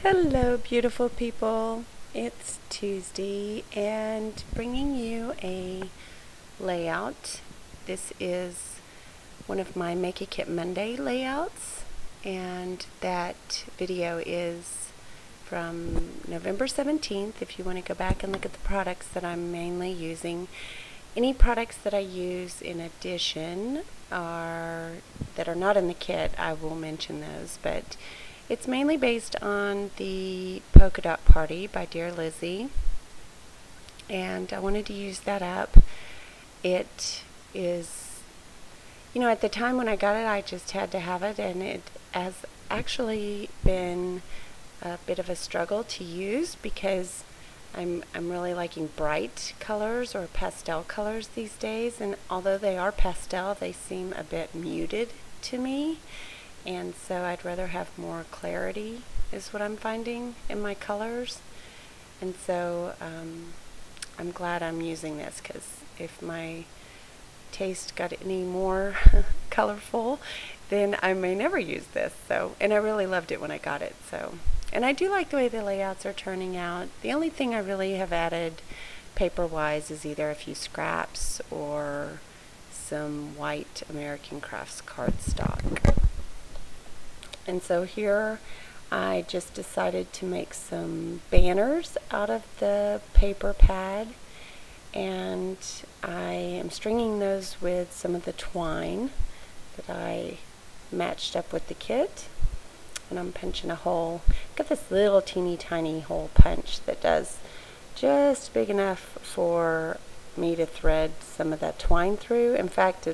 Hello, beautiful people. It's Tuesday and bringing you a layout. This is one of my Make a Kit Monday layouts, and that video is from November 17th. If you want to go back and look at the products that I'm mainly using, any products that I use in addition that are not in the kit, I will mention those, but it's mainly based on the Polka Dot Party by Dear Lizzie, and I wanted to use that up. It is, at the time when I got it, I just had to have it, and it has actually been a bit of a struggle to use because I'm really liking bright colors or pastel colors these days, and although they are pastel, they seem a bit muted to me. And so I'd rather have more clarity is what I'm finding in my colors. And so I'm glad I'm using this, because if my taste got any more colorful, then I may never use this. And I really loved it when I got it. And I do like the way the layouts are turning out. The only thing I really have added paper-wise is either a few scraps or some white American Crafts cardstock. And so here I just decided to make some banners out of the paper pad, and I am stringing those with some of the twine that I matched up with the kit, and I'm punching a hole. I've got this little teeny tiny hole punch that does just big enough for me to thread some of that twine through. In fact,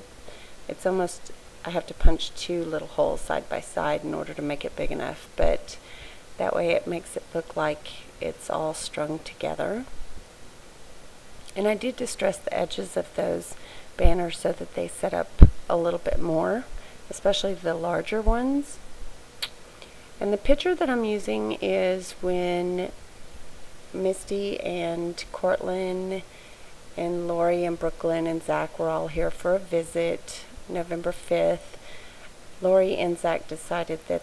it's almost, I have to punch two little holes side by side in order to make it big enough, but that way it makes it look like it's all strung together. And I did distress the edges of those banners so that they set up a little bit more, especially the larger ones. And the picture that I'm using is when Misty and Cortland and Lori and Brooklyn and Zach were all here for a visit, November 5th. Lori and Zach decided that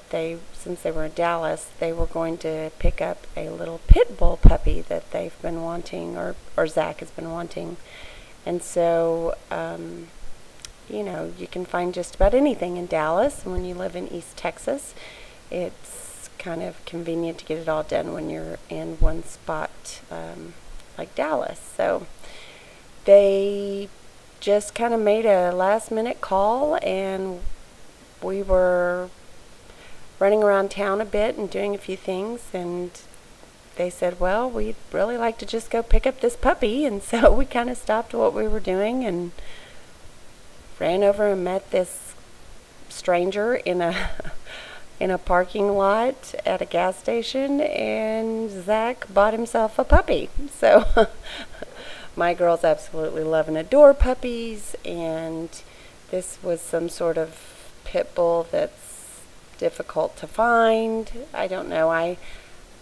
since they were in Dallas, they were going to pick up a little pit bull puppy that they've been wanting, or Zach has been wanting. And so, you can find just about anything in Dallas. When you live in East Texas, it's kind of convenient to get it all done when you're in one spot, like Dallas. So they just kind of made a last-minute call, and we were running around town a bit and doing a few things, and they said, well, we'd really like to just go pick up this puppy. And so we kind of stopped what we were doing and ran over and met this stranger in a in a parking lot at a gas station, and Zach bought himself a puppy. So my girls absolutely love and adore puppies, and this was some sort of pit bull that's difficult to find. I don't know. I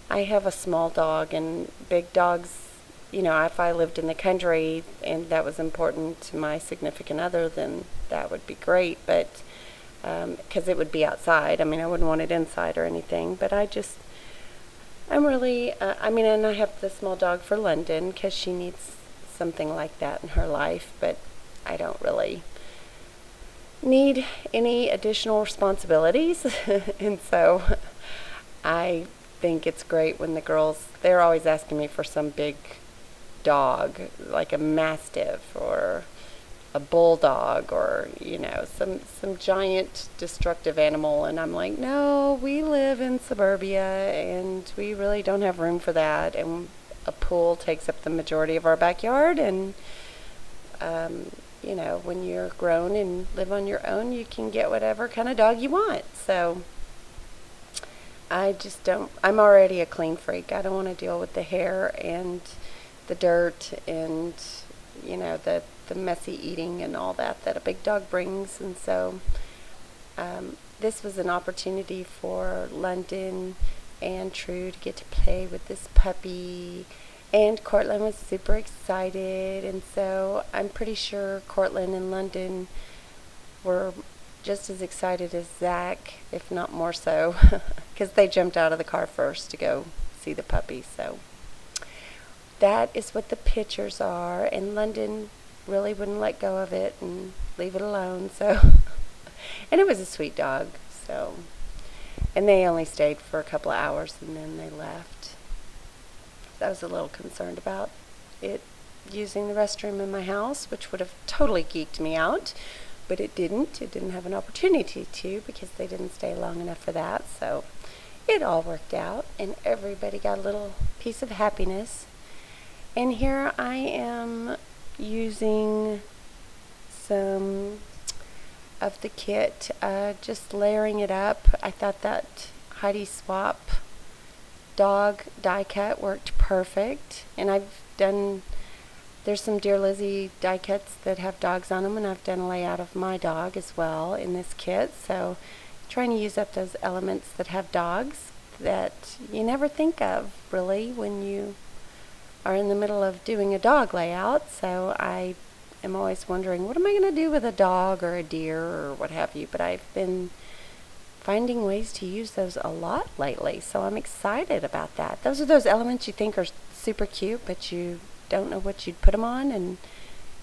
have a small dog, and big dogs, if I lived in the country and that was important to my significant other, then that would be great, but because it would be outside. I wouldn't want it inside or anything, but I'm really, and I have the small dog for London because she needs something like that in her life, but I don't really need any additional responsibilities. And so I think it's great when the girls, they're always asking me for some big dog, like a mastiff or a bulldog, or some giant destructive animal, and I'm like, no, we live in suburbia and we really don't have room for that, and a pool takes up the majority of our backyard, and when you're grown and live on your own, you can get whatever kind of dog you want. So I'm already a clean freak. I don't want to deal with the hair and the dirt and the messy eating and all that a big dog brings. And so this was an opportunity for London and True to get to play with this puppy, and Cortland was super excited. And so I'm pretty sure Cortland and London were just as excited as Zach, if not more so, because they jumped out of the car first to go see the puppy. So that is what the pictures are, and London really wouldn't let go of it and leave it alone. So, and it was a sweet dog. So, and they only stayed for a couple of hours and then they left. I was a little concerned about it using the restroom in my house, which would have totally geeked me out. But it didn't. It didn't have an opportunity to, because they didn't stay long enough for that. So it all worked out, and everybody got a little piece of happiness. And here I am using some of the kit, just layering it up. I thought that Heidi Swap dog die cut worked perfect, and there's some Dear Lizzie die cuts that have dogs on them, and I've done a layout of my dog as well in this kit. So trying to use up those elements that have dogs that you never think of really when you are in the middle of doing a dog layout. So I am always wondering, what am I going to do with a dog or a deer or what have you? But I've been finding ways to use those a lot lately, so I'm excited about that. Those are those elements you think are super cute, but you don't know what you'd put them on, and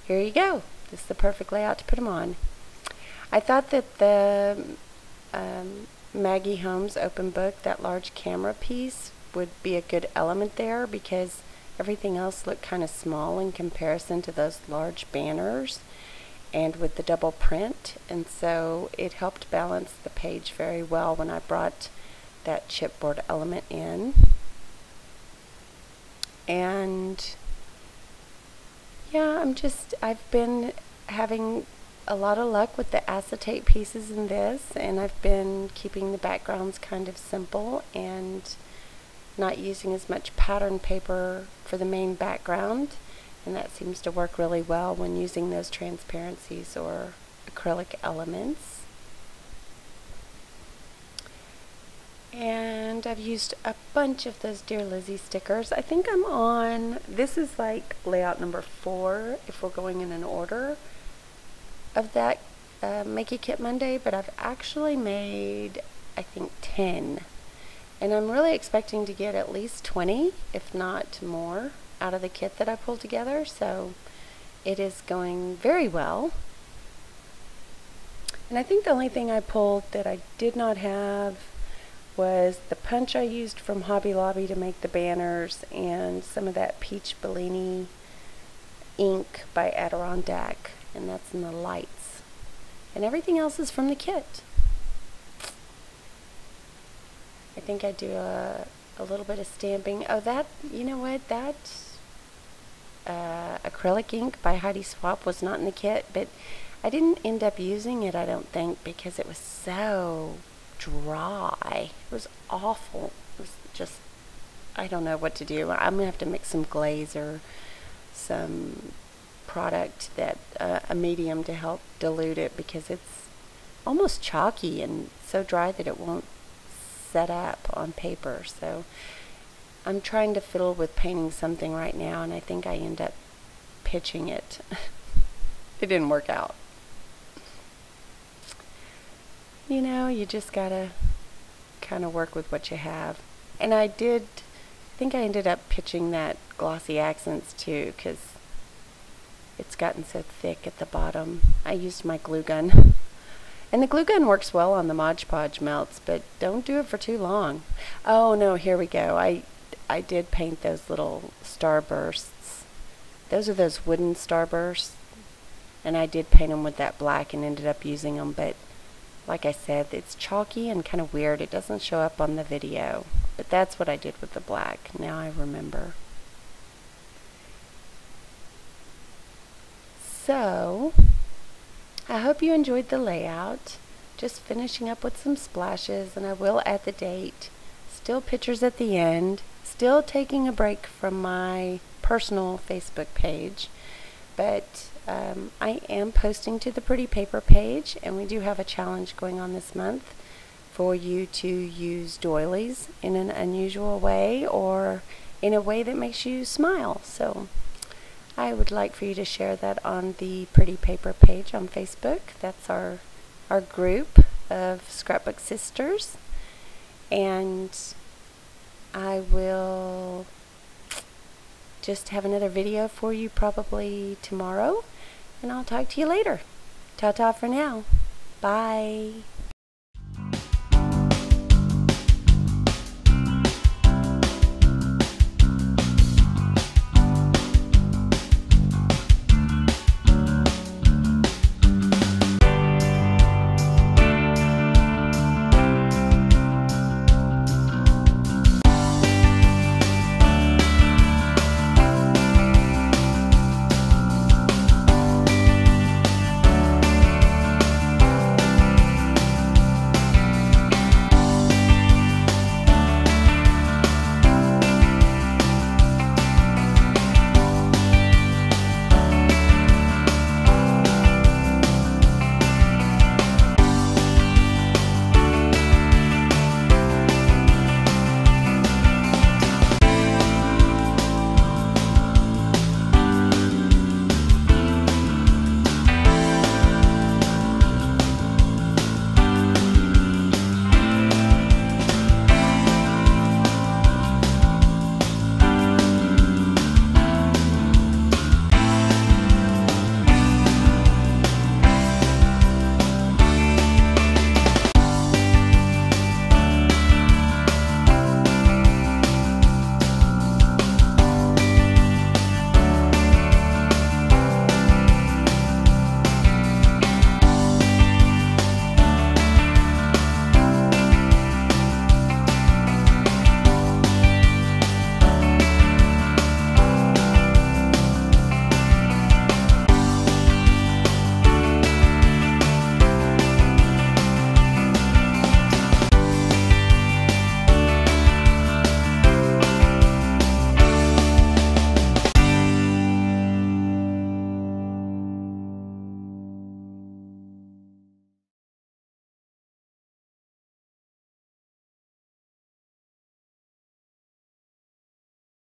here you go. This is the perfect layout to put them on. I thought that the Maggie Holmes open book, that large camera piece, would be a good element there, because everything else looked kind of small in comparison to those large banners and with the double print, and so it helped balance the page very well when I brought that chipboard element in. And yeah, I've been having a lot of luck with the acetate pieces in this, and I've been keeping the backgrounds kind of simple and not using as much pattern paper for the main background, and that seems to work really well when using those transparencies or acrylic elements. And I've used a bunch of those Dear Lizzie stickers. I think I'm on, this is like layout number 4 if we're going in an order of that Make It Kit Monday, but I've actually made, I think, 10. And I'm really expecting to get at least 20, if not more, out of the kit that I pulled together. So it is going very well. And I think the only thing I pulled that I did not have was the punch I used from Hobby Lobby to make the banners, and some of that Peach Bellini ink by Adirondack, and that's in the lights. And everything else is from the kit. I think I do a little bit of stamping. Oh, that, you know what, that acrylic ink by Heidi Swap was not in the kit, but I didn't end up using it, I don't think, because it was so dry. It was awful. It was just, I don't know what to do. I'm gonna have to mix some glaze or some product that a medium to help dilute it, because it's almost chalky and so dry that it won't set up on paper. So I'm trying to fiddle with painting something right now, and I think I end up pitching it. It didn't work out. You know, you just gotta kind of work with what you have. And I think I ended up pitching that glossy accents too, because it's gotten so thick at the bottom. I used my glue gun. And the glue gun works well on the Mod Podge melts, but don't do it for too long. Oh no, here we go. I did paint those little starbursts. Those are those wooden starbursts. And I did paint them with that black and ended up using them, but like I said, it's chalky and kind of weird. It doesn't show up on the video, but that's what I did with the black. Now I remember. So, I hope you enjoyed the layout. Just finishing up with some splashes, and I will add the date. Still pictures at the end. Still taking a break from my personal Facebook page, but I am posting to the Pretty Paper page, and we do have a challenge going on this month for you to use doilies in an unusual way or in a way that makes you smile. So I would like for you to share that on the Pretty Paper page on Facebook. That's our our group of Scrapbook sisters, and I will just have another video for you probably tomorrow, and I'll talk to you later. Ta-ta for now. Bye.